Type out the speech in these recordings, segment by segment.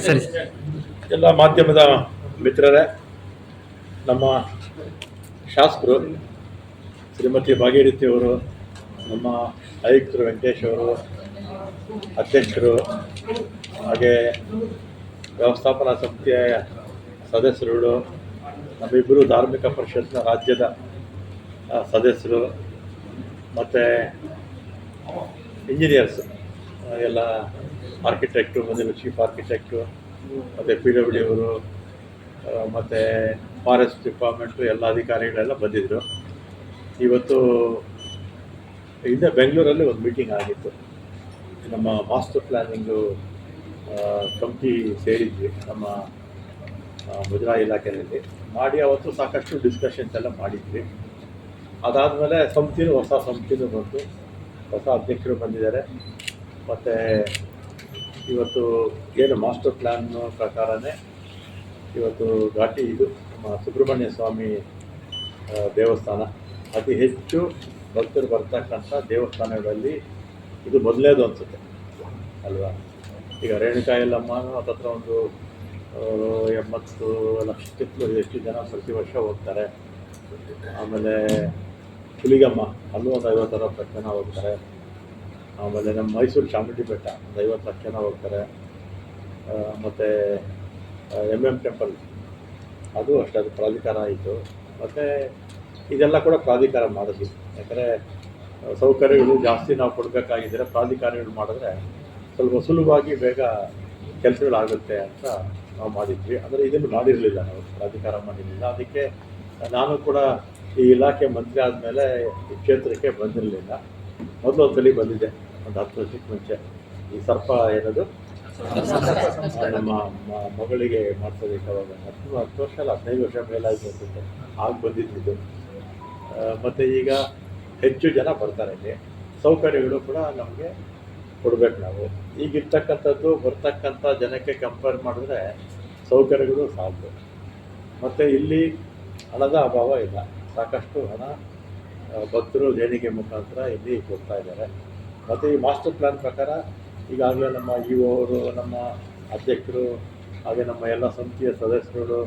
ಸರಿ. ಎಲ್ಲ ಮಾಧ್ಯಮದ ಮಿತ್ರರೇ, ನಮ್ಮ ಶಾಸಕರು ಶ್ರೀಮತಿ ಭಾಗೀರಥಿ ಅವರು, ನಮ್ಮ ಆಯುಕ್ತರು ವೆಂಕಟೇಶ್ ಅವರು, ಅಧ್ಯಕ್ಷರು, ಹಾಗೆ ವ್ಯವಸ್ಥಾಪನಾ ಸಮಿತಿಯ ಸದಸ್ಯರುಗಳು, ನಮ್ಮಿಬ್ಬರು ಧಾರ್ಮಿಕ ಪರಿಷತ್ನ ರಾಜ್ಯದ ಸದಸ್ಯರು, ಮತ್ತು ಇಂಜಿನಿಯರ್ಸ್ ಎಲ್ಲ ಆರ್ಕಿಟೆಕ್ಟು, ಮೊದಲು ಚೀಫ್ ಆರ್ಕಿಟೆಕ್ಟು, ಮತ್ತು PWD ಅವರು, ಮತ್ತು ಫಾರೆಸ್ಟ್ ಡಿಪಾರ್ಟ್ಮೆಂಟು ಎಲ್ಲ ಅಧಿಕಾರಿಗಳೆಲ್ಲ ಬಂದಿದ್ದರು. ಇವತ್ತು ಹಿಂದೆ ಬೆಂಗಳೂರಲ್ಲಿ ಒಂದು ಮೀಟಿಂಗ್ ಆಗಿತ್ತು. ನಮ್ಮ ಮಾಸ್ಟರ್ ಪ್ಲ್ಯಾನಿಂಗು ಕಮಿಟಿ ಸೇರಿದ್ವಿ ನಮ್ಮ ಮುಜರಾಯಿ ಇಲಾಖೆಯಲ್ಲಿ ಮಾಡಿ. ಅವತ್ತು ಸಾಕಷ್ಟು ಡಿಸ್ಕಷನ್ಸ್ ಎಲ್ಲ ಮಾಡಿದ್ವಿ. ಅದಾದಮೇಲೆ ಹೊಸ ಸಮಿತಿನೂ ಬಂತು, ಹೊಸ ಅಧ್ಯಕ್ಷರು ಬಂದಿದ್ದಾರೆ. ಮತ್ತು ಇವತ್ತು ಏನು ಮಾಸ್ಟರ್ ಪ್ಲ್ಯಾನ್ ಪ್ರಕಾರನೇ ಇವತ್ತು ಘಾಟಿ ಇದು ನಮ್ಮ ಸುಬ್ರಹ್ಮಣ್ಯ ಸ್ವಾಮಿ ದೇವಸ್ಥಾನ ಅತಿ ಹೆಚ್ಚು ಭಕ್ತರು ಬರ್ತಕ್ಕಂಥ ದೇವಸ್ಥಾನಗಳಲ್ಲಿ ಇದು ಮೊದಲೇದು ಅನಿಸುತ್ತೆ ಅಲ್ವಾ. ಈಗ ರೇಣುಕಾ ಯಲ್ಲಮ್ಮನೂ ಹತ್ತತ್ರ ಒಂದು 80 ಲಕ್ಷಕ್ಕಿಂತಲೂ ಹೆಚ್ಚು ಜನ ಪ್ರತಿ ವರ್ಷ ಹೋಗ್ತಾರೆ. ಆಮೇಲೆ ಹುಲಿಗಮ್ಮ ಅಲ್ಲೂ ಒಂದು 50-60 ಜನ ಹೋಗ್ತಾರೆ. ಆಮೇಲೆ ನಮ್ಮ ಮೈಸೂರು ಚಾಮುಂಡಿ ಬೆಟ್ಟ ಒಂದು 50 ಲಕ್ಷ ಜನ ಹೋಗ್ತಾರೆ. ಮತ್ತು MM ಟೆಂಪಲ್ ಅದು ಅಷ್ಟೇ, ಅದು ಪ್ರಾಧಿಕಾರ ಆಯಿತು. ಮತ್ತು ಇದೆಲ್ಲ ಕೂಡ ಪ್ರಾಧಿಕಾರ ಮಾಡಿದ್ವಿ. ಯಾಕಂದರೆ ಸೌಕರ್ಯಗಳು ಜಾಸ್ತಿ ನಾವು ಕೊಡಬೇಕಾಗಿದ್ದರೆ ಪ್ರಾಧಿಕಾರಗಳು ಮಾಡಿದ್ರೆ ಸ್ವಲ್ಪ ಸುಲಭವಾಗಿ ಬೇಗ ಕೆಲಸಗಳಾಗುತ್ತೆ ಅಂತ ನಾವು ಮಾಡಿದ್ವಿ. ಅಂದರೆ ಇದನ್ನು ಮಾಡಿರಲಿಲ್ಲ, ನಾವು ಪ್ರಾಧಿಕಾರ ಮಾಡಿರಲಿಲ್ಲ. ಅದಕ್ಕೆ ನಾನು ಕೂಡ ಈ ಇಲಾಖೆ ಮಂತ್ರಿ ಆದಮೇಲೆ ಈ ಕ್ಷೇತ್ರಕ್ಕೆ ಬಂದಿರಲಿಲ್ಲ. ಮೊದಲು ಒಂದು ಸಲ ಬಂದಿದ್ದೆ, ಒಂದು 10 ವರ್ಷಕ್ಕೆ ಮುಂಚೆ. ಈ ಸರ್ಪ ಏನದು ನಮ್ಮ ಮಗಳಿಗೆ ಮಾಡ್ಸೋದಕ್ಕೆ ಅವಾಗ 10 ವರ್ಷ ಅಲ್ಲ 15 ವರ್ಷ ಮೇಲಾಗಿ ಅನ್ಸುತ್ತೆ, ಆಗ ಬಂದಿದ್ದು. ಮತ್ತು ಈಗ ಹೆಚ್ಚು ಜನ ಬರ್ತಾರೆ. ಇಲ್ಲಿ ಸೌಕರ್ಯಗಳು ಕೂಡ ನಮಗೆ ಕೊಡಬೇಕು. ನಾವು ಈಗಿರ್ತಕ್ಕಂಥದ್ದು ಬರ್ತಕ್ಕಂಥ ಜನಕ್ಕೆ ಕಂಪೇರ್ ಮಾಡಿದ್ರೆ ಸೌಕರ್ಯಗಳು ಸಾಕು. ಮತ್ತು ಇಲ್ಲಿ ಹಣದ ಅಭಾವ ಇಲ್ಲ, ಸಾಕಷ್ಟು ಹಣ ಭಕ್ತರು ದೇಣಿಗೆ ಮುಖಾಂತರ ಇಲ್ಲಿ ಕೊಡ್ತಾ ಇದ್ದಾರೆ. ಮತ್ತು ಈ ಮಾಸ್ಟರ್ ಪ್ಲ್ಯಾನ್ ಪ್ರಕಾರ ಈಗಾಗಲೇ ನಮ್ಮ EO ಅವರು, ನಮ್ಮ ಅಧ್ಯಕ್ಷರು, ಹಾಗೆ ನಮ್ಮ ಎಲ್ಲ ಸಮಿತಿಯ ಸದಸ್ಯರುಗಳು,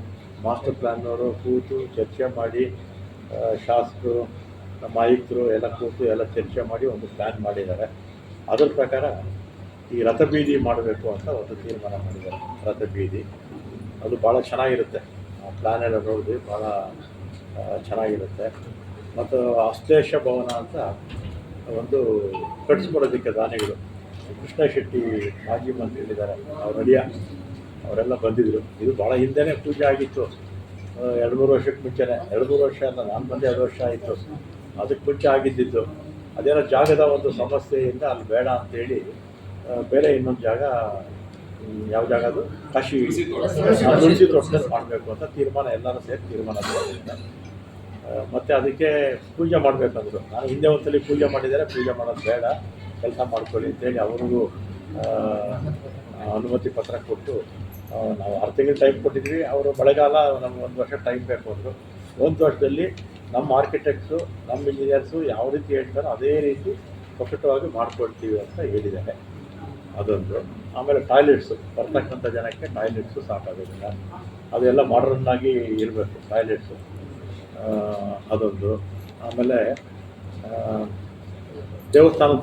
ಮಾಸ್ಟರ್ ಪ್ಲ್ಯಾನ್ನವರು ಕೂತು ಚರ್ಚೆ ಮಾಡಿ, ಶಾಸಕರು, ನಮ್ಮ ಆಯುಕ್ತರು ಎಲ್ಲ ಕೂತು ಎಲ್ಲ ಚರ್ಚೆ ಮಾಡಿ ಒಂದು ಪ್ಲ್ಯಾನ್ ಮಾಡಿದ್ದಾರೆ. ಅದರ ಪ್ರಕಾರ ಈ ರಥಬೀದಿ ಮಾಡಬೇಕು ಅಂತ ಒಂದು ತೀರ್ಮಾನ ಮಾಡಿದ್ದಾರೆ. ರಥಬೀದಿ ಅದು ಭಾಳ ಚೆನ್ನಾಗಿರುತ್ತೆ, ಆ ಪ್ಲ್ಯಾನ್ ಎಲ್ಲ ನೋಡಿದ್ವಿ, ಭಾಳ ಚೆನ್ನಾಗಿರುತ್ತೆ. ಮತ್ತು ಅಶ್ಲೇಷ ಭವನ ಅಂತ ಒಂದು ಕಟ್ಟಿಸ್ಕೊಡೋದಕ್ಕೆ ದಾನಿಗಳು ಕೃಷ್ಣ ಶೆಟ್ಟಿ ಮಾಜಿ ಮಂತ್ರಿ ಹೇಳಿದ್ದಾರೆ, ಅವ್ರು ಅಳಿಯ ಅವರೆಲ್ಲ ಬಂದಿದ್ದರು. ಇದು ಭಾಳ ಹಿಂದೆಯೇ ಪೂಜೆ ಆಗಿತ್ತು, 2-3 ವರ್ಷಕ್ಕೆ ಮುಂಚೆನೇ. 2-3 ವರ್ಷ ಅಲ್ಲ, ನಾನು ಬಂದು 2 ವರ್ಷ ಆಯಿತು. ಅದಕ್ಕೆ ಮುಂಚೆ ಆಗಿದ್ದಿದ್ದು ಅದೇನೋ ಜಾಗದ ಒಂದು ಸಮಸ್ಯೆಯಿಂದ ಅಲ್ಲಿ ಬೇಡ ಅಂತೇಳಿ ಬೇರೆ ಇನ್ನೊಂದು ಜಾಗ, ಯಾವ ಜಾಗ ಅದು, ಕಾಶಿ ತುಳಸಿ ತೋಟದಲ್ಲಿ ಮಾಡಬೇಕು ಅಂತ ತೀರ್ಮಾನ, ಎಲ್ಲರೂ ಸೇರಿ ತೀರ್ಮಾನ ಮಾಡಿದ್ದಾರೆ. ಮತ್ತು ಅದಕ್ಕೆ ಪೂಜೆ ಮಾಡಬೇಕಂದ್ರು. ನಾನು ಹಿಂದೆ ಒಂದ್ಸಲಿ ಪೂಜೆ ಮಾಡಿದ್ದಾರೆ, ಪೂಜೆ ಮಾಡೋದು ಬೇಡ, ಕೆಲಸ ಮಾಡ್ಕೊಳ್ಳಿ ಅಂತೇಳಿ ಅವ್ರಿಗೂ ಅನುಮತಿ ಪತ್ರ ಕೊಟ್ಟು ನಾವು 6 ತಿಂಗಳು ಟೈಮ್ ಕೊಟ್ಟಿದ್ವಿ. ಅವರು ಮಳೆಗಾಲ ನಮ್ಗೆ 1 ವರ್ಷ ಟೈಮ್ ಬೇಕು ಅಂದರು. 1 ವರ್ಷದಲ್ಲಿ ನಮ್ಮ ಆರ್ಕಿಟೆಕ್ಟ್ಸು, ನಮ್ಮ ಇಂಜಿನಿಯರ್ಸು ಯಾವ ರೀತಿ ಹೇಳ್ತಾರೋ ಅದೇ ರೀತಿ ಪ್ರಕಟವಾಗಿ ಮಾಡ್ಕೊಳ್ತೀವಿ ಅಂತ ಹೇಳಿದ್ದಾರೆ. ಅದೊಂದು. ಆಮೇಲೆ ಟಾಯ್ಲೆಟ್ಸು, ಬರ್ತಕ್ಕಂಥ ಜನಕ್ಕೆ ಟಾಯ್ಲೆಟ್ಸು ಸಾಕಾಗೋದಿಲ್ಲ, ಅದೆಲ್ಲ ಮಾಡರ್ನಾಗಿ ಇರಬೇಕು ಟಾಯ್ಲೆಟ್ಸು, ಅದೊಂದು. ಆಮೇಲೆ ದೇವಸ್ಥಾನದ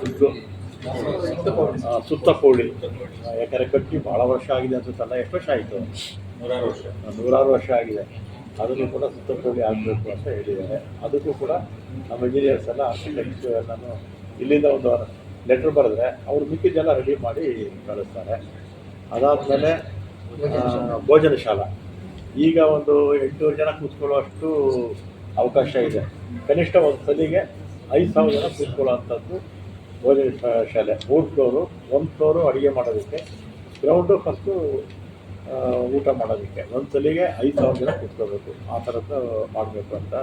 ಸುತ್ತಪೌಳಿ, ಯಾಕಂದರೆ ಕಟ್ಟಿ ಭಾಳ ವರ್ಷ ಆಗಿದೆ ಅನ್ಸುತ್ತಲ್ಲ. ಎಷ್ಟು ವರ್ಷ ಆಯಿತು? 100 ವರ್ಷ ಆಗಿದೆ. ಅದನ್ನು ಕೂಡ ಸುತ್ತಪೌಳಿ ಆಗಬೇಕು ಅಂತ ಹೇಳಿದ್ದಾರೆ. ಅದಕ್ಕೂ ಕೂಡ ನಮ್ಮ ಇಂಜಿನಿಯರ್ಸ್ ಎಲ್ಲ, ಆರ್ಕಿಟೆಕ್ಟ್ಸ್ ಎಲ್ಲನೂ ಇಲ್ಲಿಂದ ಒಂದು ಲೆಟ್ರ್ ಬರೆದ್ರೆ ಅವ್ರು ಮಿಕ್ಕಿದ್ದೆಲ್ಲ ರೆಡಿ ಮಾಡಿ ಕಳಿಸ್ತಾರೆ. ಅದಾದಮೇಲೆ ಭೋಜನ ಶಾಲಾ, ಈಗ ಒಂದು 800 ಜನ ಕೂತ್ಕೊಳ್ಳುವಷ್ಟು ಅವಕಾಶ ಇದೆ. ಕನಿಷ್ಠ ಒಂದು ಸಲಿಗೆ 5000 ಜನ ಕೂತ್ಕೊಳ್ಳೋ ಅಂಥದ್ದು ಭೋಜನ ಶಾಲೆ. 3 ಫ್ಲೋರು, 1 ಫ್ಲೋರು ಅಡುಗೆ ಮಾಡೋದಕ್ಕೆ, ಗ್ರೌಂಡು ಫಸ್ಟು ಊಟ ಮಾಡೋದಕ್ಕೆ. ಒಂದು ಸಲಿಗೆ 5000 ಜನ ಕೂತ್ಕೋಬೇಕು, ಆ ಥರದ್ದು ಮಾಡಬೇಕು ಅಂತ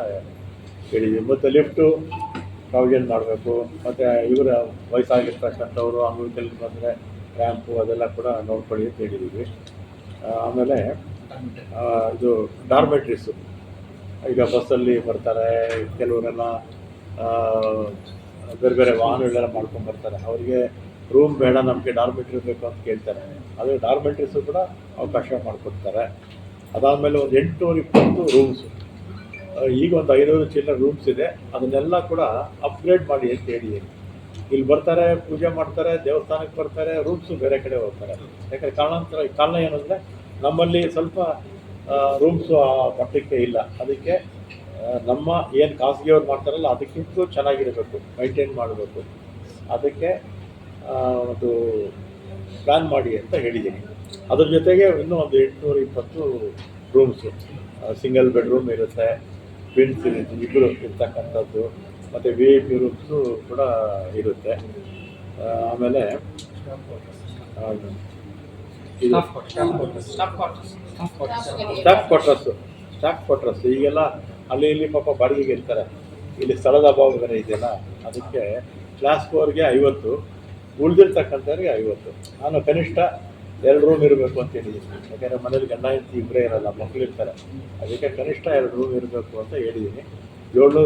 ಹೇಳಿದ್ವಿ. ಮತ್ತು ಲಿಫ್ಟು ಪ್ರಾವಿಷನ್ ಮಾಡಬೇಕು. ಮತ್ತು ಇವರ ವಯಸ್ಸಾಗಿರ್ತಕ್ಕಂಥವ್ರು, ಅಂಗವಿಕಲರು ಬಂದರೆ ರ್ಯಾಂಪು ಅದೆಲ್ಲ ಕೂಡ ನೋಡ್ಕೊಳ್ಳಿ ಅಂತ ಹೇಳಿದ್ದೀವಿ. ಆಮೇಲೆ ಇದು ಡಾರ್ಮೆಟ್ರೀಸು, ಈಗ ಬಸ್ಸಲ್ಲಿ ಬರ್ತಾರೆ ಕೆಲವರೆಲ್ಲ, ಬೇರೆ ಬೇರೆ ವಾಹನಗಳೆಲ್ಲ ಮಾಡ್ಕೊಂಡು ಬರ್ತಾರೆ. ಅವರಿಗೆ ರೂಮ್ ಬೇಡ ನಮಗೆ ಡಾರ್ಮೆಟ್ರಿ ಬೇಕು ಅಂತ ಕೇಳ್ತಾರೆ, ಅದು ಡಾರ್ಮೆಟ್ರೀಸು ಕೂಡ ಅವಕಾಶ ಮಾಡಿಕೊಡ್ತಾರೆ. ಅದಾದಮೇಲೆ ಒಂದು 820 ರೂಮ್ಸು, ಈಗ ಒಂದು 500 ಚಿಲ್ಲರೆ ರೂಮ್ಸ್ ಇದೆ. ಅದನ್ನೆಲ್ಲ ಕೂಡ ಅಪ್ಗ್ರೇಡ್ ಮಾಡಿ ಅಂತ ಹೇಳಿದ್ದೀನಿ. ಇಲ್ಲಿ ಬರ್ತಾರೆ, ಪೂಜೆ ಮಾಡ್ತಾರೆ, ದೇವಸ್ಥಾನಕ್ಕೆ ಬರ್ತಾರೆ, ರೂಮ್ಸು ಬೇರೆ ಕಡೆ ಹೋಗ್ತಾರೆ. ಯಾಕಂದರೆ ಕಾರಣ ಏನಂದರೆ ನಮ್ಮಲ್ಲಿ ಸ್ವಲ್ಪ ರೂಮ್ಸು ಆ ಮಟ್ಟಕ್ಕೆ ಇಲ್ಲ. ಅದಕ್ಕೆ ನಮ್ಮ ಏನು ಖಾಸಗಿಯವ್ರು ಮಾಡ್ತಾರಲ್ಲ ಅದಕ್ಕಿಂತ ಚೆನ್ನಾಗಿರಬೇಕು, ಮೈಂಟೈನ್ ಮಾಡಬೇಕು. ಅದಕ್ಕೆ ಒಂದು ಪ್ಲ್ಯಾನ್ ಮಾಡಿ ಅಂತ ಹೇಳಿದ್ದೀನಿ. ಅದ್ರ ಜೊತೆಗೆ ಇನ್ನೂ ಒಂದು 820 ರೂಮ್ಸು, ಸಿಂಗಲ್ ಬೆಡ್ರೂಮ್ ಇರುತ್ತೆ, ಟ್ವಿನ್ಸ್ ಇರುತ್ತೆ, ಇಬ್ಬರು ಇರ್ತಕ್ಕಂಥದ್ದು, ಮತ್ತು VIP ರೂಮ್ಸು ಕೂಡ ಇರುತ್ತೆ. ಆಮೇಲೆ ಸ್ಟಾಫ್ ಕ್ವಾರ್ಟರ್ಸ್ ಈಗೆಲ್ಲ ಅಲ್ಲಿ ಇಲ್ಲಿ ಪಾಪ ಬಾಡಿಗೆಗೆ ಇರ್ತಾರೆ. ಇಲ್ಲಿ ಸ್ಥಳದ ಅಭಾವ ಬೇರೆ ಇದೆಯಲ್ಲ, ಅದಕ್ಕೆ ಕ್ಲಾಸ್ 4ಗೆ 50, ಉಳಿದಿರ್ತಕ್ಕಂಥವ್ರಿಗೆ 50. ನಾನು ಕನಿಷ್ಠ 2 ರೂಮ್ ಇರಬೇಕು ಅಂತ ಹೇಳಿದ್ದೀನಿ. ಯಾಕೆಂದರೆ ಮನೇಲಿ ಗಂಡ ಹೆಂಡತಿ ಇಬ್ಬರೇ ಇರಲ್ಲ, ಮಕ್ಕಳು ಇರ್ತಾರೆ. ಅದಕ್ಕೆ ಕನಿಷ್ಠ 2 ರೂಮ್ ಇರಬೇಕು ಅಂತ ಹೇಳಿದ್ದೀನಿ. 700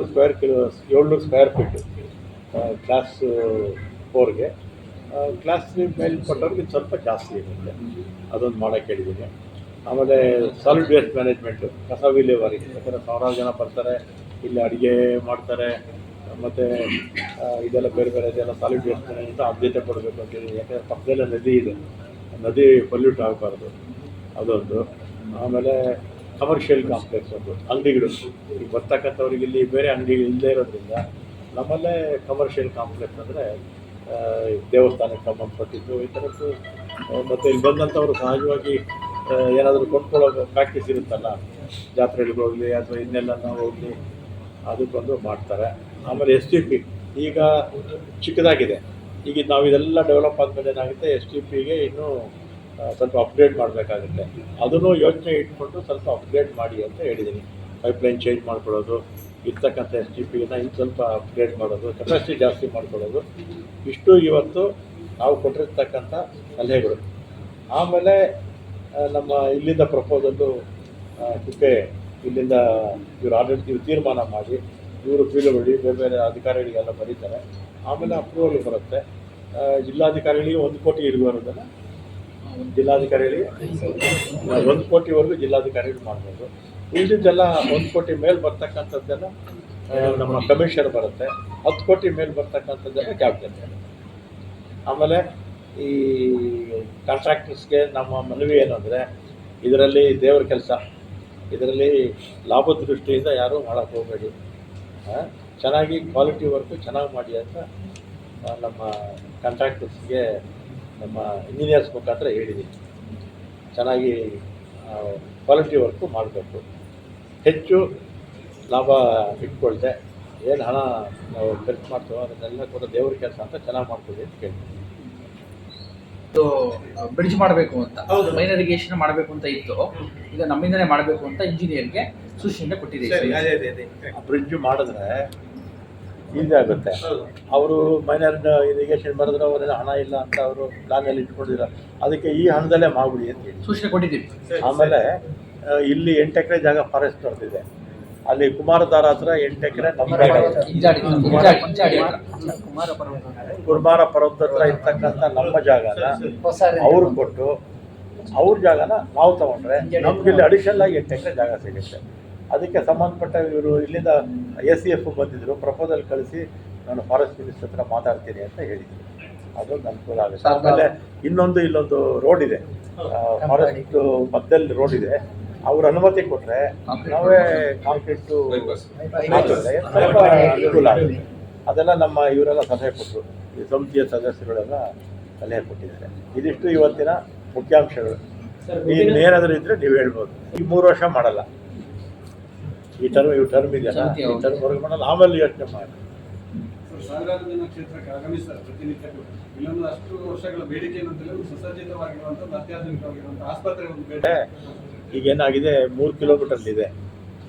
ಸ್ಕ್ವೇರ್ ಫೀಟು ಕ್ಲಾಸ್ 4ಗೆ. ಕ್ಲಾಸ್ 3 ಮೇಲ್ಪಟ್ಟವ್ರಿಗೆ ಸ್ವಲ್ಪ ಜಾಸ್ತಿ ಇರುತ್ತೆ, ಅದೊಂದು ಮಾಡೋಕ್ಕೆ ಹೇಳಿದ್ದೀನಿ. ಆಮೇಲೆ ಸಾಲಿಡ್ ವೇಸ್ಟ್ ಮ್ಯಾನೇಜ್ಮೆಂಟು, ಕಸ ವಿಲೇವಾರಿ. ಯಾಕಂದರೆ 1000 ಜನ ಬರ್ತಾರೆ, ಇಲ್ಲಿ ಅಡುಗೆ ಮಾಡ್ತಾರೆ, ಮತ್ತು ಇದೆಲ್ಲ ಬೇರೆ ಬೇರೆ ಇದೆಲ್ಲ ಸಾಲಿಡ್ ವೇಸ್ಟ್ ಮ್ಯಾನೇಜ್ಮೆಂಟ್ ಆದ್ಯತೆ ಕೊಡಬೇಕು ಅಂತೇಳಿ. ಯಾಕಂದರೆ ಪಕ್ಕದಲ್ಲೇ ನದಿ ಇದೆ, ನದಿ ಪೊಲ್ಯೂಟ್ ಆಗಬಾರ್ದು, ಅದೊಂದು. ಆಮೇಲೆ ಕಮರ್ಷಿಯಲ್ ಕಾಂಪ್ಲೆಕ್ಸ್ ಒಂದು, ಅಂಗಡಿಗಳು. ಈಗ ಬರ್ತಕ್ಕಂಥವ್ರಿಗೆ ಇಲ್ಲಿ ಬೇರೆ ಅಂಗಡಿಗಳು ಇಲ್ಲದೇ ಇರೋದ್ರಿಂದ ನಮ್ಮಲ್ಲೇ ಕಮರ್ಷಿಯಲ್ ಕಾಂಪ್ಲೆಕ್ಸ್ ಅಂದರೆ ದೇವಸ್ಥಾನಕ್ಕೆ ಸಂಬಂಧಪಟ್ಟಿದ್ದು ಈ ಥರದ್ದು. ಮತ್ತು ಇಲ್ಲಿ ಬಂದಂಥವ್ರು ಸಹಜವಾಗಿ ಏನಾದರೂ ಕೊಂಡ್ಕೊಳ್ಳೋ ಪ್ರಾಕ್ಟೀಸ್ ಇರುತ್ತಲ್ಲ, ಜಾತ್ರೆಗಳಿಗೆ ಹೋಗಲಿ ಅಥವಾ ಇನ್ನೆಲ್ಲ ನಾವು ಹೋಗಲಿ, ಅದಕ್ಕೊಂದು ಮಾಡ್ತಾರೆ. ಆಮೇಲೆ STP ಈಗ ಚಿಕ್ಕದಾಗಿದೆ. ಈಗ ನಾವು ಇದೆಲ್ಲ ಡೆವಲಪ್ ಆದಮೇಲೆ ಏನಾಗುತ್ತೆ, STPಗೆ ಇನ್ನೂ ಸ್ವಲ್ಪ ಅಪ್ಗ್ರೇಡ್ ಮಾಡಬೇಕಾಗುತ್ತೆ. ಅದನ್ನು ಯೋಚನೆ ಇಟ್ಕೊಂಡು ಸ್ವಲ್ಪ ಅಪ್ಗ್ರೇಡ್ ಮಾಡಿ ಅಂತ ಹೇಳಿದ್ದೀನಿ. ಪೈಪ್ಲೈನ್ ಚೇಂಜ್ ಮಾಡ್ಕೊಳ್ಳೋದು, ಇರ್ತಕ್ಕಂಥ STPನ ಇನ್ನು ಸ್ವಲ್ಪ ಅಪ್ಗ್ರೇಡ್ ಮಾಡೋದು, ಕೆಪಾಸಿಟಿ ಜಾಸ್ತಿ ಮಾಡ್ಕೊಳ್ಳೋದು. ಇಷ್ಟು ಇವತ್ತು ನಾವು ಕೊಟ್ಟಿರ್ತಕ್ಕಂಥ ಸಲಹೆಗಳು. ಆಮೇಲೆ ನಮ್ಮ ಇಲ್ಲಿಂದ ಪ್ರಪೋಸಲ್ಲು ಕುಕ್ಕೆ ಇಲ್ಲಿಂದ ಇವರು ಆಡಳಿತ ತೀರ್ಮಾನ ಮಾಡಿ ಇವರು PWD ಬೇರೆ ಬೇರೆ ಅಧಿಕಾರಿಗಳಿಗೆಲ್ಲ ಬರೀತಾರೆ. ಆಮೇಲೆ ಅಪ್ರೂವಲ್ ಬರುತ್ತೆ. ಜಿಲ್ಲಾಧಿಕಾರಿಗಳಿಗೆ 1 ಕೋಟಿ ಇರುವುದನ್ನು ಜಿಲ್ಲಾಧಿಕಾರಿಗಳಿಗೆ 1 ಕೋಟಿವರೆಗೂ ಜಿಲ್ಲಾಧಿಕಾರಿಗಳು ಮಾಡ್ಬೋದು. ಉಳಿದಿದ್ದೆಲ್ಲ 1 ಕೋಟಿ ಮೇಲೆ ಬರ್ತಕ್ಕಂಥದ್ದೆಲ್ಲ ನಮ್ಮ ಕಮಿಷನ್ ಬರುತ್ತೆ. 10 ಕೋಟಿ ಮೇಲೆ ಬರ್ತಕ್ಕಂಥದ್ದೆಲ್ಲ ಕ್ಯಾಬಿನೆಟ್. ಆಮೇಲೆ ಈ ಕಾಂಟ್ರಾಕ್ಟರ್ಸ್ಗೆ ನಮ್ಮ ಮನವಿ ಏನು ಅಂದರೆ, ಇದರಲ್ಲಿ ದೇವ್ರ ಕೆಲಸ, ಇದರಲ್ಲಿ ಲಾಭದ ದೃಷ್ಟಿಯಿಂದ ಯಾರೂ ಮಾಡೋಕ್ಕೆ ಹೋಗಬೇಡಿ, ಚೆನ್ನಾಗಿ ಕ್ವಾಲಿಟಿ ವರ್ಕು ಚೆನ್ನಾಗಿ ಮಾಡಿ ಅಂತ ನಮ್ಮ ಕಾಂಟ್ರಾಕ್ಟರ್ಸ್ಗೆ ನಮ್ಮ ಇಂಜಿನಿಯರ್ಸ್ ಮುಖಾಂತರ ಹೇಳಿದ್ದೀನಿ. ಚೆನ್ನಾಗಿ ಕ್ವಾಲಿಟಿ ವರ್ಕು ಮಾಡಬೇಕು, ಹೆಚ್ಚು ಲಾಭ ಇಟ್ಕೊಳ್ದೆ ಏನು ಹಣ ನಾವು ಖರ್ಚು ಮಾಡ್ತೀವೋ ಅದನ್ನೆಲ್ಲ ಕೂಡ ದೇವ್ರ ಕೆಲಸ ಅಂತ ಚೆನ್ನಾಗಿ ಮಾಡ್ತೀವಿ ಅಂತ ಕೇಳ್ತೀವಿ. ಬ್ರಿಡ್ಜ್ ಮಾಡಬೇಕು ಅಂತ, ಮೈನರಿಗೇಷನ್ ಮಾಡಬೇಕು ಅಂತ ಇತ್ತು. ಈಗ ನಮ್ಮಿಂದನೇ ಮಾಡಬೇಕು ಅಂತ ಇಂಜಿನಿಯರ್ಗೆ ಸೂಚನೆ ಕೊಟ್ಟಿದ್ದೀವಿ. ಬ್ರಿಡ್ಜ್ ಮಾಡಿದ್ರೆ ಈಸಿ ಆಗುತ್ತೆ. ಅವರು ಮೈನರ್ ಇರಿಗೇಷನ್ ಮಾಡಿದ್ರೆ ಅವರೆಲ್ಲ ಹಣ ಇಲ್ಲ ಅಂತ ಅವರು ಪ್ಲಾನಲ್ಲಿ ಇಟ್ಕೊಂಡಿದ್ದಾರೆ. ಅದಕ್ಕೆ ಈ ಹಣದಲ್ಲೇ ಮಾಡ್ಬಿಡಿ ಅಂತ ಹೇಳಿ ಸೂಚನೆ ಕೊಟ್ಟಿದ್ದೀವಿ. ಆಮೇಲೆ ಇಲ್ಲಿ 8 ಎಕರೆ ಜಾಗ ಫಾರೆಸ್ಟ್ ಬರ್ತಿದೆ. ಅಲ್ಲಿ ಕುಮಾರಧಾರ ಹತ್ರ 8 ಎಕರೆ ನಮ್ಮ ಕುಮಾರ ಪರ್ವತ ಹತ್ರ ಇರ್ತಕ್ಕಂಥ ನಮ್ಮ ಜಾಗನ ಅವ್ರು ಕೊಟ್ಟು ಅವ್ರ ಜಾಗನ ನಾವು ತಗೊಂಡ್ರೆ ನಮ್ಗೆ ಇಲ್ಲಿ ಅಡಿಷನಲ್ ಆಗಿ 8 ಎಕರೆ ಜಾಗ ಸಿಗುತ್ತೆ. ಅದಕ್ಕೆ ಸಂಬಂಧಪಟ್ಟ ಇವರು ಇಲ್ಲಿಂದ ACF ಬಂದಿದ್ದರು, ಪ್ರಪೋಸಲ್ ಕಳಿಸಿ ನಾನು ಫಾರೆಸ್ಟ್ ಮಿನಿಸ್ಟರ್ ಹತ್ರ ಮಾತಾಡ್ತೀನಿ ಅಂತ ಹೇಳಿದ್ದೀನಿ. ಅದೊಂದು ಅನುಕೂಲ ಆಗುತ್ತೆ. ಆಮೇಲೆ ಇಲ್ಲೊಂದು ರೋಡ್ ಇದೆ, ಫಾರೆಸ್ಟ್ ಮಧ್ಯದಲ್ಲಿ ರೋಡ್ ಇದೆ. ಅವ್ರ ಅನುಮತಿ ಕೊಟ್ಟರೆ ನಾವೇ ಕಾಂಕ್ರೀಟು ಹಾಕಿದ್ರೆ ಸ್ವಲ್ಪ ಅನುಕೂಲ ಆಗುತ್ತೆ. ಅದೆಲ್ಲ ನಮ್ಮ ಇವರೆಲ್ಲ ಸಲಹೆ ಕೊಟ್ಟರು, ಈ ಸಮಿತಿಯ ಸದಸ್ಯರುಗಳೆಲ್ಲ ಸಲಹೆ ಕೊಟ್ಟಿದ್ದಾರೆ. ಇದಿಷ್ಟು ಇವತ್ತಿನ ಮುಖ್ಯಾಂಶಗಳು. ಏನಾದರೂ ಇದ್ದರೆ ನೀವು ಹೇಳ್ಬೋದು. ಈ 3 ವರ್ಷ ಮಾಡಲ್ಲ, ಈ ಟರ್ಮ್ ಇದೆಯಲ್ಲ, ಈ ಟರ್ಮ್ ಹೊರಗೆ ಮಾಡಲ್ಲ, ಆಮೇಲೆ ಯೋಚನೆ ಮಾಡಿ. ಸಾವಿರಾರು ಜನ ಕ್ಷೇತ್ರಕ್ಕೆ ಆಗಮಿಸ್ತಾರೆ ಪ್ರತಿನಿತ್ಯಕ್ಕೂ. ಇಲ್ಲೊಂದು ಅಷ್ಟು ವರ್ಷಗಳ ಬೇಡಿಕೆ ಏನಂತಂದ್ರೆ ಸುಸಜ್ಜಿತವಾಗಿರುವಂಥ ಅತ್ಯಾಧುನಿಕವಾಗಿರುವಂಥ ಆಸ್ಪತ್ರೆ ಒಂದು ಬೇಡ. ಈಗೇನಾಗಿದೆ, 3 ಕಿಲೋಮೀಟರ್ಲಿದೆ,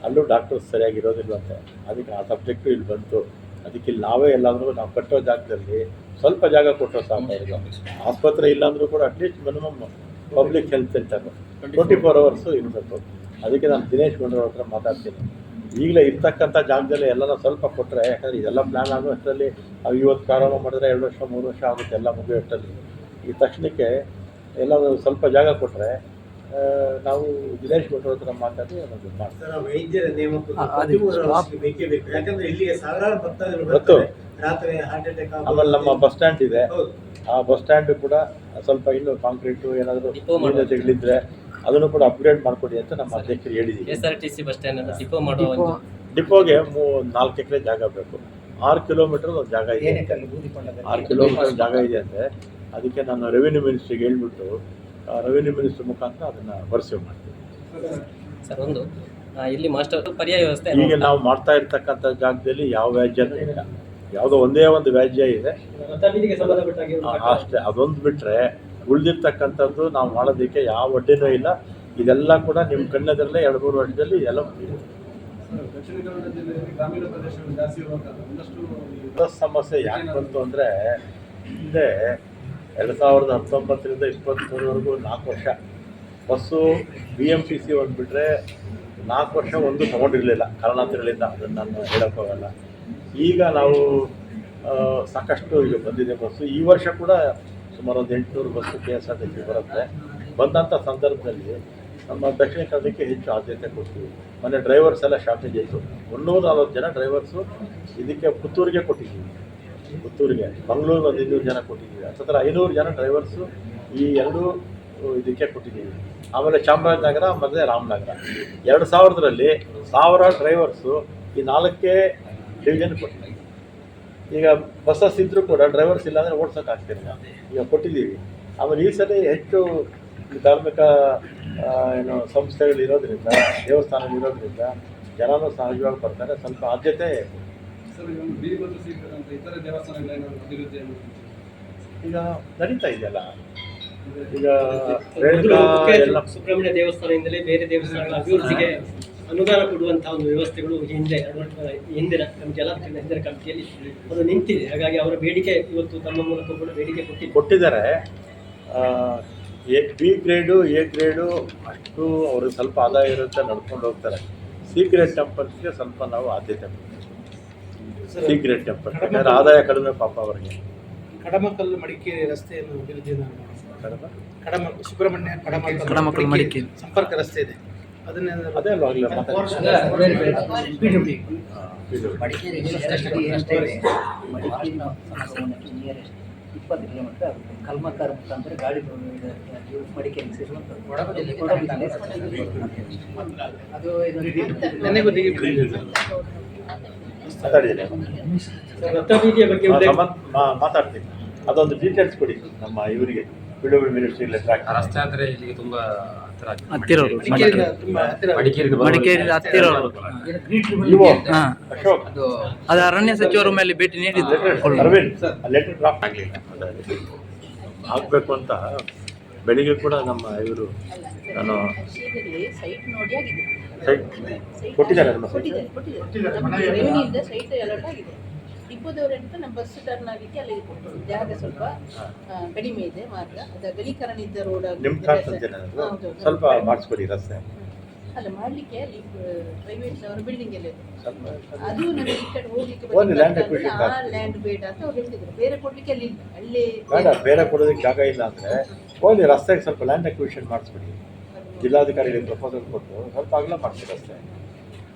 ಅಲ್ಲೂ ಡಾಕ್ಟರ್ಸ್ ಸರಿಯಾಗಿರೋದಿಲ್ವಂತೆ. ಅದಕ್ಕೆ ಆ ಸಬ್ಜೆಕ್ಟು ಇಲ್ಲಿ ಬಂತು. ಅದಕ್ಕೆ ಇಲ್ಲಿ ನಾವೇ ಎಲ್ಲಾದರೂ ನಾವು ಕಟ್ಟೋ ಜಾಗದಲ್ಲಿ ಸ್ವಲ್ಪ ಜಾಗ ಕೊಟ್ಟೋ ಸಾಕಾಗಿಲ್ಲ. ಆಸ್ಪತ್ರೆ ಇಲ್ಲಾಂದ್ರೂ ಕೂಡ at least minimum public health centre 24 hours ಇರಬೇಕು. ಅದಕ್ಕೆ ನಾನು ದಿನೇಶ್ ಗುಂಡೂರಾವ್ ಹತ್ರ ಮಾತಾಡ್ತೀನಿ. ಈಗಲೇ ಇರ್ತಕ್ಕಂಥ ಜಾಗದಲ್ಲಿ ಎಲ್ಲನೂ ಸ್ವಲ್ಪ ಕೊಟ್ಟರೆ, ಯಾಕಂದರೆ ಇದೆಲ್ಲ ಪ್ಲ್ಯಾನ್ ಆಗೋ ಅಷ್ಟರಲ್ಲಿ ಇವತ್ತು ಪ್ರಾರಂಭ ಮಾಡಿದ್ರೆ 2 ವರ್ಷ 3 ವರ್ಷ ಆಗುತ್ತೆ ಎಲ್ಲ ಮುಗಿಯೋಷ್ಟರಲ್ಲಿ. ಈ ತಕ್ಷಣಕ್ಕೆ ಎಲ್ಲಾದರೂ ಸ್ವಲ್ಪ ಜಾಗ ಕೊಟ್ಟರೆ ನಾವು ದಿನೇಶ್ ಭಟ್ರ ಹತ್ರ ಮಾತಾಡಿ ಅದನ್ನು ಮಾಡ್ತೀವಿ. ವೈದ್ಯರ ನೇಮಕ ಬೇಕೇ ಬೇಕು, ಯಾಕಂದ್ರೆ ಇಲ್ಲಿಗೆ ಸಾವಿರಾರು ಭಕ್ತಾದಿಗಳು ಗೊತ್ತು. ರಾತ್ರಿ ಹಾರ್ಟ್ ಅಟ್ಯಾಕ್ ಆಮೇಲೆ ನಮ್ಮ ಬಸ್ ಸ್ಟ್ಯಾಂಡ್ ಇದೆ, ಆ ಬಸ್ ಸ್ಟ್ಯಾಂಡ್ ಕೂಡ ಸ್ವಲ್ಪ ಇನ್ನೂ ಕಾಂಕ್ರೀಟು ಏನಾದರೂ ನ್ಯೂನತೆಗಳಿದ್ರೆ ಅದನ್ನು ಕೂಡ ಅಪ್ಗ್ರೇಡ್ ಮಾಡಿಕೊಡಿ ಅಂತ ನಮ್ಮ ಅಧ್ಯಕ್ಷರು ಹೇಳಿದ್ದೀವಿ. SRTC ಬಸ್ ಸ್ಟ್ಯಾಂಡ್ ಡಿಪೋ ಮಾಡುವ ಒಂದು ಡಿಪೋಗೆ 4 ಎಕರೆ ಜಾಗ ಬೇಕು. 6 ಕಿಲೋಮೀಟರ್ ಒಂದು ಜಾಗ ಇದೆ, 6 ಕಿಲೋಮೀಟರ್ ಜಾಗ ಇದೆ ಅಂದರೆ ಅದಕ್ಕೆ ನಾನು ರೆವಿನ್ಯೂ ಮಿನಿಸ್ಟ್ರಿಗೆ ಹೇಳ್ಬಿಟ್ಟು ರೆವಿನ್ಯೂ ಮಿನಿಸ್ಟ್ರ್ ಮುಖಾಂತರ ಅದನ್ನು ಭರ್ಸೆ ಮಾಡ್ತೀವಿ. ಸರ್ ಒಂದು ಇಲ್ಲಿ ಮಾಸ್ಟರ್ ಪರ್ಯಾಯ ವ್ಯವಸ್ಥೆ ಈಗ ನಾವು ಮಾಡ್ತಾ ಇರ್ತಕ್ಕಂಥ ಜಾಗದಲ್ಲಿ ಯಾವ ವ್ಯಾಜ್ಯನೂ ಇಲ್ಲ, ಯಾವುದೋ ಒಂದೇ ಒಂದು ವ್ಯಾಜ್ಯ ಇದೆ ಅಷ್ಟೇ. ಅದೊಂದು ಬಿಟ್ಟರೆ ಉಳಿದಿರ್ತಕ್ಕಂಥದ್ದು ನಾವು ಮಾಡೋದಕ್ಕೆ ಯಾವ ಅಡ್ಡಿನೂ ಇಲ್ಲ. ಇದೆಲ್ಲ ಕೂಡ ನಿಮ್ಮ ಕಣ್ಣೆದರಲ್ಲೇ 2-3 ವರ್ಷದಲ್ಲಿ ಎಲ್ಲ ಮುಗಿದಿದೆ. ದಕ್ಷಿಣ ಕನ್ನಡ ಜಿಲ್ಲೆಯಲ್ಲಿ ಗ್ರಾಮೀಣ ಪ್ರದೇಶಗಳು ಜಾಸ್ತಿ ಇರುವಂತಹ ಒಂದಷ್ಟು ಬಸ್ ಸಮಸ್ಯೆ ಯಾಕೆ ಬಂತು ಅಂದರೆ, ಹಿಂದೆ 2019ರಿಂದ 2023ವರೆಗೂ 4 ವರ್ಷ ಬಸ್ಸು BMTC ಒಂದು ಬಿಟ್ಟರೆ 4 ವರ್ಷ ಒಂದು ತೊಗೊಂಡಿರಲಿಲ್ಲ ಕಾರಣಾಂತರಗಳಿಂದ. ಅದನ್ನು ನಾನು ಹೇಳೋಕ್ಕಾಗಲ್ಲ. ಈಗ ನಾವು ಸಾಕಷ್ಟು ಈಗ ಬಂದಿದೆ ಬಸ್ಸು. ಈ ವರ್ಷ ಕೂಡ ಸುಮಾರು ಒಂದು 800 ಬಸ್ಸು KSRTC ಬರುತ್ತೆ. ಬಂದಂಥ ಸಂದರ್ಭದಲ್ಲಿ ನಮ್ಮ ದಕ್ಷಿಣ ಕನ್ನಡಕ್ಕೆ ಹೆಚ್ಚು ಆದ್ಯತೆ ಕೊಡ್ತೀವಿ. ಮೊನ್ನೆ ಡ್ರೈವರ್ಸ್ ಎಲ್ಲ ಶಾರ್ಟೇಜ್ ಆಯಿತು. 340 ಜನ ಡ್ರೈವರ್ಸು ಇದಕ್ಕೆ ಪುತ್ತೂರಿಗೆ ಕೊಟ್ಟಿದ್ದೀವಿ, ಪುತ್ತೂರಿಗೆ. ಮಂಗಳೂರಿಗೆ ಒಂದು 200 ಜನ ಕೊಟ್ಟಿದ್ದೀವಿ. ಹತ್ತಿರ 500 ಜನ ಡ್ರೈವರ್ಸು ಈ ಎರಡೂ ಇದಕ್ಕೆ ಕೊಟ್ಟಿದ್ದೀವಿ. ಆಮೇಲೆ ಚಾಮರಾಜನಗರ ಮತ್ತು ರಾಮನಗರ 2000ರಲ್ಲಿ 1000 ಡ್ರೈವರ್ಸು ಈ 4 ಡಿವಿಷನ್ ಕೊಟ್ಟಿದ್ದೀವಿ. ಈಗ ಬಸ್ಸಸ್ ಇದ್ದರೂ ಕೂಡ ಡ್ರೈವರ್ಸ್ ಇಲ್ಲಾಂದರೆ ಓಡ್ಸೋಕ್ಕಾಗ್ತಿಲ್ಲ, ಈಗ ಕೊಟ್ಟಿದ್ದೀವಿ. ಆಮೇಲೆ ಈ ಸಲ ಹೆಚ್ಚು ಧಾರ್ಮಿಕ ಸಂಸ್ಥೆಗಳಿರೋದ್ರಿಂದ, ದೇವಸ್ಥಾನಗಳಿರೋದ್ರಿಂದ ಜನನೂ ಸಹಜವಾಗಿ ಬರ್ತಾರೆ. ಸ್ವಲ್ಪ ಆದ್ಯತೆ ಸರ್ ಬೀದಿ ಬದಿ ಸಿಗಂತ ಇತರ ದೇವಸ್ಥಾನಗಳೇನೋ ಅಭಿವೃದ್ಧಿ ಈಗ ನಡೀತಾ ಇದೆಯಲ್ಲ. ಈಗ ಎಲ್ಲ ಸುಬ್ರಹ್ಮಣ್ಯ ದೇವಸ್ಥಾನದಿಂದಲೇ ಬೇರೆ ದೇವಸ್ಥಾನಗಳ ಅಭಿವೃದ್ಧಿಗೆ ಅನುದಾನ ಕೊಡುವಂತಹ ಒಂದು ವ್ಯವಸ್ಥೆಗಳು ಹಿಂದಿನ ಜಲಾಶಯದ ಹಿಂದಿನ ಕಮಿಟಿಯಲ್ಲಿ ಅದು ನಿಂತಿದೆ. ಹಾಗಾಗಿ ಅವರ ಬೇಡಿಕೆ ಇವತ್ತು ತಮ್ಮ ಮೂಲಕ ಕೂಡ ಬೇಡಿಕೆ ಕೊಟ್ಟಿದ್ದಾರೆ. ಬಿ ಗ್ರೇಡು ಎ ಗ್ರೇಡು ಅಷ್ಟು ಅವ್ರಿಗೆ ಸ್ವಲ್ಪ ಆದಾಯ ಇರುತ್ತೆ, ನಡ್ಕೊಂಡು ಹೋಗ್ತಾರೆ. ಸಿ ಗ್ರೇಡ್ ಟೆಂಪಲ್ಸ್ಗೆ ಸ್ವಲ್ಪ ನಾವು ಆದ್ಯತೆ ಕೊಡ್ತೀವಿ. ಸಿ ಗ್ರೇಡ್ ಟೆಂಪಲ್ ಯಾಕಂದರೆ ಆದಾಯ ಕಡಿಮೆ ಪಾಪ ಅವರಿಗೆ. ಕಡಮಕಲ್ಲು ಮಡಿಕೇರಿ ರಸ್ತೆಯನ್ನು ಅಭಿವೃದ್ಧಿ ಸುಬ್ರಹ್ಮಣ್ಯ ಕಡಮಕಲ್ಲು ಮಡಿಕೇರಿ ಸಂಪರ್ಕ ರಸ್ತೆ ಇದೆ, ಅದನ್ನೇ ಅದೇ ಅಲ್ವಾಗಲೇ ಮಡಿಕೇರಿ 20 ಕಿಲೋಮೀಟರ್ ಕಲ್ಮಕ್ಕರ್ ಮುಖಾಂತರ ಗಾಡಿ ಮಡಿಕೇರಿ ಮಾತಾಡ್ತೀನಿ. ಅದೊಂದು ಡೀಟೇಲ್ಸ್ ಕೊಡಿ ನಮ್ಮ ಇವರಿಗೆ PWD ಮಿನಿಸ್ಟ್ರಿ ಲೆಟರ್. ರಸ್ತೆ ಆದರೆ ಇಲ್ಲಿಗೆ ತುಂಬ ಹತ್ತಿರ ಅದು ಅರಣ್ಯ ಸಚಿವರ ಮೇಲೆ ಭೇಟಿ ನೀಡಿದ್ರು. ಲೆಟರ್ ಡ್ರಾಫ್ಟ್ ಆಗಲಿಲ್ಲ, ಆಗಬೇಕು ಅಂತ ಬೆಳಿಗ್ಗೆ ಕೂಡ ನಮ್ಮ ಇವರು ನಾನು ಸೈಟ್ ನೋಡಿ ಆಗಿದೆ, ಸೈಟ್ ಕೊಟ್ಟಿದ್ದಾರೆ. ರೆವಿನ್ಯೂಯಿಂದ ಸೈಟ್ ಅಲರ್ಟ್ ಆಗಿದೆ. ಡಿಪೋದವರೆಂತ ನಮ್ಮ ಬಸ್ ಟರ್ನ್ ಆಗಲಿಕ್ಕೆ ಅಲ್ಲಿ ಜಾಗ ಸ್ವಲ್ಪ ಕಡಿಮೆ ಇದೆ ಮಾರ್ಗ. ಅದು ಗಲೀಕರಣ ಇದ್ದ ರೋಡ್ ನಿಮ್ಮ ಕಾನ್ಸಂತೇನೆ ಸ್ವಲ್ಪ ಮಾಡಿಸ್ಕೊಡಿ ರಸ್ತೆ. ಅಲ್ಲ ಮಾಡಲಿಕ್ಕೆ ಅಲ್ಲಿ ಪ್ರೈವೇಟ್ ಅವರ ಬಿಲ್ಡಿಂಗ್ ಎಲ್ಲ ಇದೆ, ಅದು ನಮಗೆ ಈ ಕಡೆ ಹೋಗ್ಲಿಕ್ಕೆ ಲ್ಯಾಂಡ್ ಬೇಡ ಅಂತ ಅವ್ರು ಹೇಳ್ತಿದ್ರು. ಬೇರೆ ಕೊಡ್ಲಿಕ್ಕೆ ಅಲ್ಲಿ ಇಲ್ಲ, ಅಲ್ಲೇ ಬೇಡ, ಬೇರೆ ಕೊಡೋದಕ್ಕೆ ಜಾಗ ಇಲ್ಲ ಅಂದರೆ ಹೋಗಿ ರಸ್ತೆಗೆ ಸ್ವಲ್ಪ ಲ್ಯಾಂಡ್ ಅಕ್ವಿಷನ್ ಮಾಡಿಸ್ಬಿಡಿ. ಜಿಲ್ಲಾಧಿಕಾರಿಗಳಿಗೆ ಪ್ರಪೋಸಲ್ ಕೊಟ್ಟು ಸ್ವಲ್ಪ ಅಗಲ ಮಾಡಿಸಿ ರಸ್ತೆ.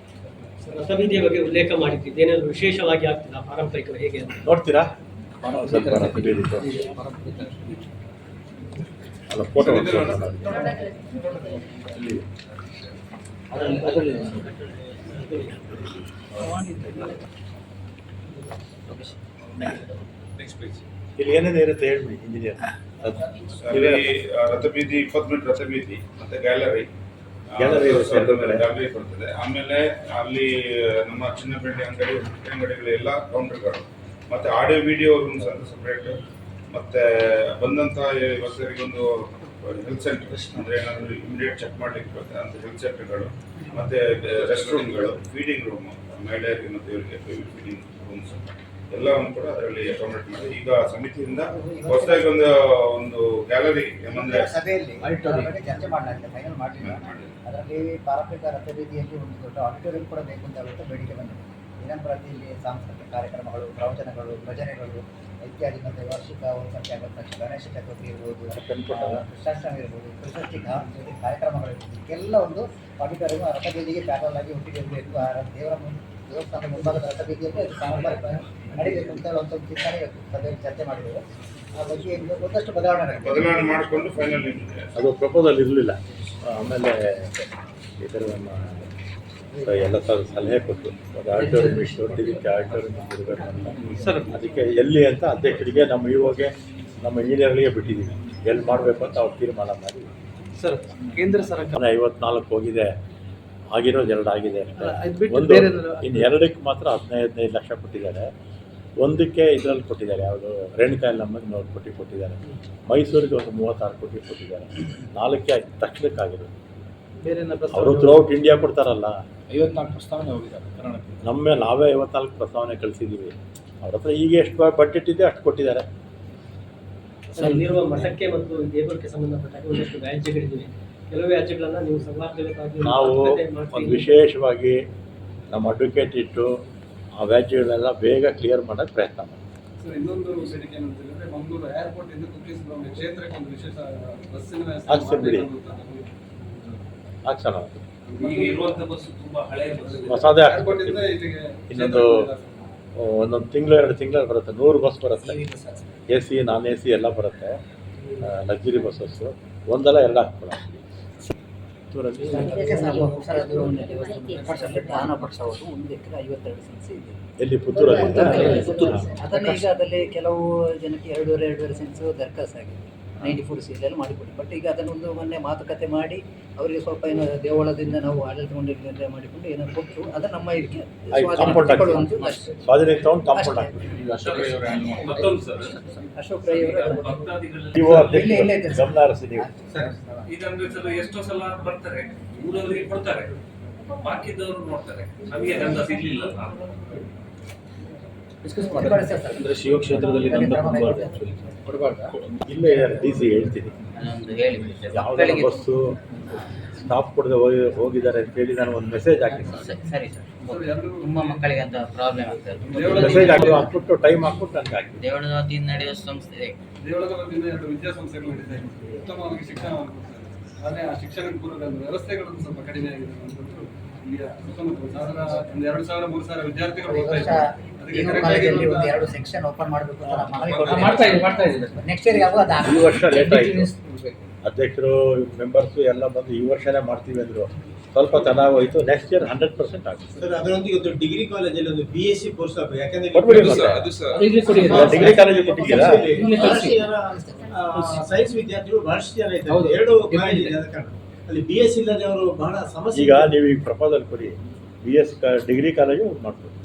ರಥಬೀದಿಯ ಬಗ್ಗೆ ಉಲ್ಲೇಖ ಮಾಡಿದ್ದು ಏನಾದರೂ ವಿಶೇಷವಾಗಿ ಆಗ್ತದೆ ಪಾರಂಪರಿಕ ಹೇಗೆ ನೋಡ್ತೀರಾ? ಅಲ್ಲ ಫೋಟೋ ಇಲ್ಲಿ ಏನೇನು ಇರುತ್ತೆ ಹೇಳ್ಬಿಡಿ ಇಂಜಿನಿಯರ್. ರಥಬೀದಿ 20 ಮೀಟರ್ ರಥಬೀದಿ ಮತ್ತೆ ಗ್ಯಾಲರಿ ಬರ್ತದೆ. ಆಮೇಲೆ ಅಲ್ಲಿ ನಮ್ಮ ಚಿನ್ನ ಬೆಳ್ಳಿ ಅಂಗಡಿಗಳು ಎಲ್ಲ ಕೌಂಟರ್ಗಳು, ಮತ್ತೆ ಆಡಿಯೋ ವಿಡಿಯೋ ರೂಮ್ಸ್ ಅಂತ ಸಪ್ರೇಟ್, ಮತ್ತೆ ಬಂದಂತ ಬಸ್ಸರಿಗೊಂದು ಹೆಲ್ತ್ ಸೆಂಟರ್ ಅಂದ್ರೆ ಏನಾದರೂ ಇಮಿಡಿಯೇಟ್ ಚೆಕ್ ಮಾಡ್ಲಿಕ್ಕೆ ಅಂತ ಹೆಲ್ತ್ ಸೆಂಟರ್ಗಳು, ಮತ್ತೆ ರೆಸ್ಟ್ ರೂಮ್ಗಳು, ಫೀಡಿಂಗ್ ರೂಮ್ ಮಹಿಳೆಯರಿಗೆ ಮತ್ತೆ ಇವರಿಗೆ ಫೀಡಿಂಗ್ ರೂಮ್ಸ್, ಎಲ್ಲವನ್ನು ಕೂಡ ಅದರಲ್ಲಿ ಅಕಾಮಡೇಟ್ ಮಾಡಿ ಈಗ ಸಮಿತಿಯಿಂದ ಹೊಸದಾಗಿ ಒಂದು ಗ್ಯಾಲರಿ ಅಂದ್ರೆ ಸಭೆಯಲ್ಲಿ ಚರ್ಚೆ ಮಾಡಲಾಗಿದೆ, ಫೈನಲ್ ಮಾಡಲಿಲ್ಲ. ಅದರಲ್ಲಿ ಪಾರಂಪರಿಕ ರಥಬೀದಿಯಲ್ಲಿ ಒಂದು ದೊಡ್ಡ ಆಡಿಟೋರಿಯಂ ಕೂಡ ಬೇಕು ಅಂತ ಹೇಳುತ್ತೆ ಬೇಡಿಕೆ ಬಂದಿದೆ. ದಿನಂಪ್ರತಿಯಲ್ಲಿ ಸಾಂಸ್ಕೃತಿಕ ಕಾರ್ಯಕ್ರಮಗಳು, ಪ್ರವಚನಗಳು, ಭಜನೆಗಳು ಇತ್ಯಾದಿ, ಮತ್ತು ವಾರ್ಷಿಕ ಸಂಖ್ಯೆ ಆಗೋ ತಕ್ಷಣ ಗಣೇಶ ಚತುರ್ಥಿ ಇರ್ಬೋದು, ಕೃಷ್ಣಾಷ್ಟಮಿ ಇರ್ಬೋದು, ಪ್ರಶಸ್ತಿ ಕಾರ್ಯಕ್ರಮಗಳು ಇರ್ಬೋದು, ಇದಕ್ಕೆಲ್ಲ ಒಂದು ಆಡಿಟೋರಿಯಂ ರಥಬೀದಿಗೆ ಪ್ಯಾರಲ್ ಆಗಿ ಹುಟ್ಟಿರಬೇಕು. ದೇವಸ್ಥಾನದ ಮುಂಭಾಗದ ರಥಬೀದಿಯಲ್ಲಿ ಅದು ಪಾರಂಪರಿಕ ನಡೀಬೇಕು ಅಂತ ಹೇಳುವಂಥ ಚಿಂತನೆ ಸಭೆಯಲ್ಲಿ ಚರ್ಚೆ ಮಾಡಿದ್ದೇವೆ. ಆ ಬಗ್ಗೆ ಒಂದಷ್ಟು ಬದಲಾವಣೆ ಮಾಡಿಕೊಂಡು ಫೈನಲ್ ಅದು ಪ್ರಪೋಸಲ್ ಇರಲಿಲ್ಲ. ಆಮೇಲೆ ಈ ಥರ ನಮ್ಮ ಎಲ್ಲ ಸಲಹೆ ಕೊಟ್ಟು ಅದು ಆಡಿಟೋರಿಯಂ ಇಷ್ಟು ದೊಡ್ಡದಕ್ಕೆ ಆಡಿಟೋರಿಯಂ ಇರಬೇಕಂತ ಸರ್, ಅದಕ್ಕೆ ಎಲ್ಲಿ ಅಂತ ಅಧ್ಯಕ್ಷರಿಗೆ ನಮ್ಮ ಇವಾಗೆ ನಮ್ಮ ಇಂಜಿನಿಯರ್ಗಳಿಗೆ ಬಿಟ್ಟಿದ್ದೀವಿ, ಎಲ್ಲಿ ಮಾಡಬೇಕು ಅಂತ ಅವ್ರು ತೀರ್ಮಾನ ಮಾಡಿ. ಸರ್, ಕೇಂದ್ರ ಸರ್ಕಾರ 54 ಹೋಗಿದೆ, ಆಗಿರೋದು 2 ಆಗಿದೆ. ಒಂದು ಇನ್ನು 2ಕ್ಕೆ ಮಾತ್ರ 15 ಲಕ್ಷ ಕೊಟ್ಟಿದ್ದಾರೆ. ಒಂದಕ್ಕೆ ಇದರಲ್ಲಿ ಕೊಟ್ಟಿದ್ದಾರೆ, ಯಾವುದು ರೇಣುಕಾಯಲ್ಲಿ ನಮಗೆ 100 ಕೋಟಿ ಕೊಟ್ಟಿದ್ದಾರೆ. ಮೈಸೂರಿಗೆ ಒಂದು 36 ಕೋಟಿ ಕೊಟ್ಟಿದ್ದಾರೆ. 4ಕ್ಕೆ ತಕ್ಷಣಕ್ಕಾಗಿರೋದು. ಬೇರೆ ಅವರು ಥ್ರೂಔಟ್ ಇಂಡಿಯಾ ಕೊಡ್ತಾರಲ್ಲ, 54 ಪ್ರಸ್ತಾವನೆ ಹೋಗಿದ್ದಾರೆ ನಾವೇ 54 ಪ್ರಸ್ತಾವನೆ ಕಳಿಸಿದ್ದೀವಿ. ಅವ್ರ ಹತ್ರ ಈಗ ಎಷ್ಟು ಬಡ್ಜೆಟ್ ಇದೆ ಅಷ್ಟು ಕೊಟ್ಟಿದ್ದಾರೆ. ಇಲ್ಲಿರುವ ಮಠಕ್ಕೆ ಮತ್ತು ದೇವರಿಗೆ ಸಂಬಂಧಪಟ್ಟ ಒಂದಷ್ಟು ವ್ಯಾಜ್ಯಗಳಿವೆ. ಕೆಲವು ವ್ಯಾಜ್ಯಗಳನ್ನು ನೀವು ಸೌಹಾರ್ದಯುತವಾಗಿ ನಾವು ಒಂದು ವಿಶೇಷವಾಗಿ ನಮ್ಮ ಅಡ್ವೊಕೇಟ್ ಇಟ್ಟು ಆ ವ್ಯಾಜ್ಯಗಳೆಲ್ಲ ಬೇಗ ಕ್ಲಿಯರ್ ಮಾಡೋಕ್ಕೆ ಪ್ರಯತ್ನ ಮಾಡಿ. ಸರ್, ಇನ್ನೊಂದು ಬೇಡಿಕೆ ಏನಂತ ಹೇಳಿದ್ರೆ ಮಂಗಳೂರು ಏರ್ಪೋರ್ಟ್ ಇಂದ ಕುಕ್ಕೆ ಸುಬ್ರಹ್ಮಣ್ಯ ಕ್ಷೇತ್ರಕ್ಕೆ ಒಂದು ವಿಶೇಷ ಬಸ್ಸಿನ ಹಾಕ್ಸಿ ಬಿಡಿ, ಹಾಕ್ಸೋಣ. ಈಗ ಇರುವಂತ ಬಸ್ ತುಂಬಾ ಹಳೆಯ ಬಸ್. ಹೊಸದೇ ಏರ್ಪೋರ್ಟ್ ಇಂದ ಇಲ್ಲಿಗೆ ಇನ್ನೊಂದು 1 ತಿಂಗಳು 2 ತಿಂಗಳಲ್ಲಿ ಬರುತ್ತೆ. 100 ಬಸ್ ಬರುತ್ತೆ, AC ನಾನ್ AC ಎಲ್ಲ ಬರುತ್ತೆ, ಲಕ್ಸುರಿ ಬಸ್ಸಸ್ಸು. 1 ಅಲ್ಲ 2 ಹಾಕ್ಬಿಡ. ದಾನಪಡಿಸೋದು 1 ಎಕರೆ 52 ಸೆನ್ಸ್ ಇದೆ. ಎಲ್ಲಿ ಪುತ್ತೂರಲ್ಲಿ? ಅದನ್ನು ಈಗ ಅದರಲ್ಲಿ ಕೆಲವು ಜನಕ್ಕೆ 2.5 ಸೆನ್ಸ್ ದರಖಾಸ್ತಾಗಿದೆ. 94 ಸೀಲೆಲ್ಲ ಮಾಡಿಕೊಡಿ. ಬಟ್ ಈಗ ಅದನ್ನೊಂದು ಮೊನ್ನೆ ಮಾತುಕತೆ ಮಾಡಿ ಅವರಿಗೆ ಸ್ವಲ್ಪ ಏನೋ ದೇವಳದಿಂದ ನಾವು ಆಡಳಿತ ನಿರ್ಣಯ ಮಾಡಿಕೊಂಡು ಏನೋ ಕೊಟ್ಟು ಅದನ್ನು ನಮ್ಮ ಇದಕ್ಕೆ ಕಾಂಪೌಂಡ್ ಸ್ವಾಧೀನ ತಗೊಂಡು ಕಾಂಪೌಂಡ್ ಹಾಕ್ಬಿಡಿ. ಅಶೋಕ್ ರೈ ಅವರು ಗಮನ ಹರಿಸಿ ನೀವು. ಇದೊಂದು ಎಷ್ಟೋ ಸಲ ಬರ್ತಾರೆ, ಊರಲ್ಲಿ ಕೊಡ್ತಾರೆ, ಬಾಕಿದವರು ನೋಡ್ತಾರೆ. ನಮಗೆ ಗಂಧ ಸಿಗ್ಲಿಲ್ಲ ಅಂದ್ರೆ ಶಿವಕ್ಷೇತ್ರದಲ್ಲಿ ಇಲ್ಲೇ DC ಹೇಳ್ತೀನಿ, ಯಾವುದಾದ್ರು ಬಸ್ಸು ಸ್ಟಾಪ್ ಕೊಡದೆ ಹೋಗಿದ್ದಾರೆ ಅಂತೇಳಿ ನಾನು ಒಂದು ಮೆಸೇಜ್ ಹಾಕಿದ್ದೀನಿ. ಸರಿ ಸರ್, ತುಂಬ ಮಕ್ಕಳಿಗೆ ಅಂತ ಪ್ರಾಬ್ಲಮ್ ಆಗ್ತದೆ. ಮೆಸೇಜ್ ಹಾಕ್ಬಿಟ್ಟು ಟೈಮ್ ಹಾಕ್ಬಿಟ್ಟು ನನಗೆ ಹಾಕಿ. ದೇವಳದ ವತಿಯಿಂದ ನಡೆಯುವ ಸಂಸ್ಥೆ, ದೇವಳದ ವತಿಯಿಂದ 2 ವಿದ್ಯಾಸಂಸ್ಥೆಗಳು ನಡೀತಾ ಇದೆ. ಉತ್ತಮವಾಗಿ ಶಿಕ್ಷಣವನ್ನು ಕೊಡ್ತಾರೆ. ಆದರೆ ಆ ಶಿಕ್ಷಣಕ್ಕೆ ಪೂರ್ವದ ವ್ಯವಸ್ಥೆಗಳು ಸ್ವಲ್ಪ ಕಡಿಮೆ ಆಗಿದೆ ಅನ್ನೋದು ಈಗ ಸುತ್ತಮುತ್ತ 2,000-3,000 ವಿದ್ಯಾರ್ಥಿಗಳು ಓದ್ತಾ ಇದ್ದಾರೆ. ಕಾಲೇಜಲ್ಲಿ ಒಂದು 2 ಸೆಕ್ಷನ್ ಓಪನ್ ಮಾಡಬೇಕು ಅಂತ ನಾವು ಮಾಡ್ತಾ ಇದ್ದೀವಿ. ನೆಕ್ಸ್ಟ್ ಇಯರ್ ಯಾವಾಗ ಈ ವರ್ಷ ಲೇಟ್ ಆಯಿತು. ಅಧ್ಯಕ್ಷರು ಮೆಂಬರ್ಸು ಎಲ್ಲ ಬಂದು ಈ ವರ್ಷನೇ ಮಾಡ್ತೀವಿ ಅಂದರು. ಸ್ವಲ್ಪ ಚೆನ್ನಾಗಿ ಹೋಯಿತು. ನೆಕ್ಸ್ಟ್ ಇಯರ್ 100% ಆಗುತ್ತೆ. ಸರ್, ಅದರೊಂದಿಗೆ ಒಂದು ಡಿಗ್ರಿ ಕಾಲೇಜಲ್ಲಿ ಒಂದು BSc ಕೋರ್ಸ್ ಆಗಬೇಕು. ಯಾಕಂದ್ರೆ ಕೊಟ್ಬಿಡಿ ಡಿಗ್ರಿ ಕಾಲೇಜ್ ಕೊಟ್ಟಿದ್ದೀರಾ? ಸೈನ್ಸ್ ವಿದ್ಯಾರ್ಥಿಗಳು ಬಹಳಷ್ಟು ಜನ ಇದ್ದಾರೆ. 2 ಕಾಲೇಜ್ ಇದೆ, ಅದಕ್ಕೆ ಅಲ್ಲಿ BSc ಇಲ್ಲದೆ ಅವರು ಬಹಳ ಸಮಸ್ಯೆ. ಈಗ ನೀವು ಈಗ ಪ್ರಪೋಸಲ್ ಕೊಡಿ, BS ಡಿಗ್ರಿ ಕಾಲೇಜು ಮಾಡ್ಬೋದು.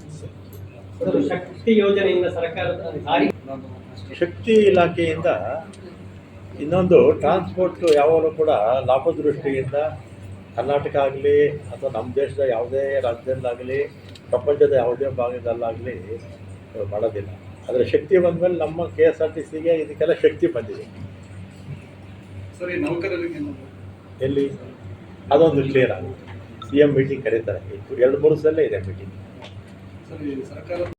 ಶಕ್ತಿ ಯೋಜನೆಯಿಂದ ಸರ್ಕಾರದ ಶಕ್ತಿ ಇಲಾಖೆಯಿಂದ ಇನ್ನೊಂದು ಟ್ರಾನ್ಸ್ಪೋರ್ಟ್ ಯಾವಾಗಲೂ ಕೂಡ ಲಾಭದೃಷ್ಟಿಯಿಂದ ಕರ್ನಾಟಕ ಆಗಲಿ ಅಥವಾ ನಮ್ಮ ದೇಶದ ಯಾವುದೇ ರಾಜ್ಯದಲ್ಲಾಗಲಿ ಪ್ರಪಂಚದ ಯಾವುದೇ ಭಾಗದಲ್ಲಾಗಲಿ ಮಾಡೋದಿಲ್ಲ. ಆದರೆ ಶಕ್ತಿ ಬಂದಮೇಲೆ ನಮ್ಮ KSRTCಗೆ ಇದಕ್ಕೆಲ್ಲ ಶಕ್ತಿ ಬಂದಿದೆ. ಸರಿ, ನೌಕರರಿಗೆ ಎಲ್ಲಿ ಅದೊಂದು ಕ್ಲಿಯರ್ ಆಗುತ್ತೆ. CM ಮೀಟಿಂಗ್ ಕರೀತಾರೆ. 2-3 ಸಲ ಇದೆ ಮೀಟಿಂಗ್. ಸರಿ, ಸರ್ಕಾರದ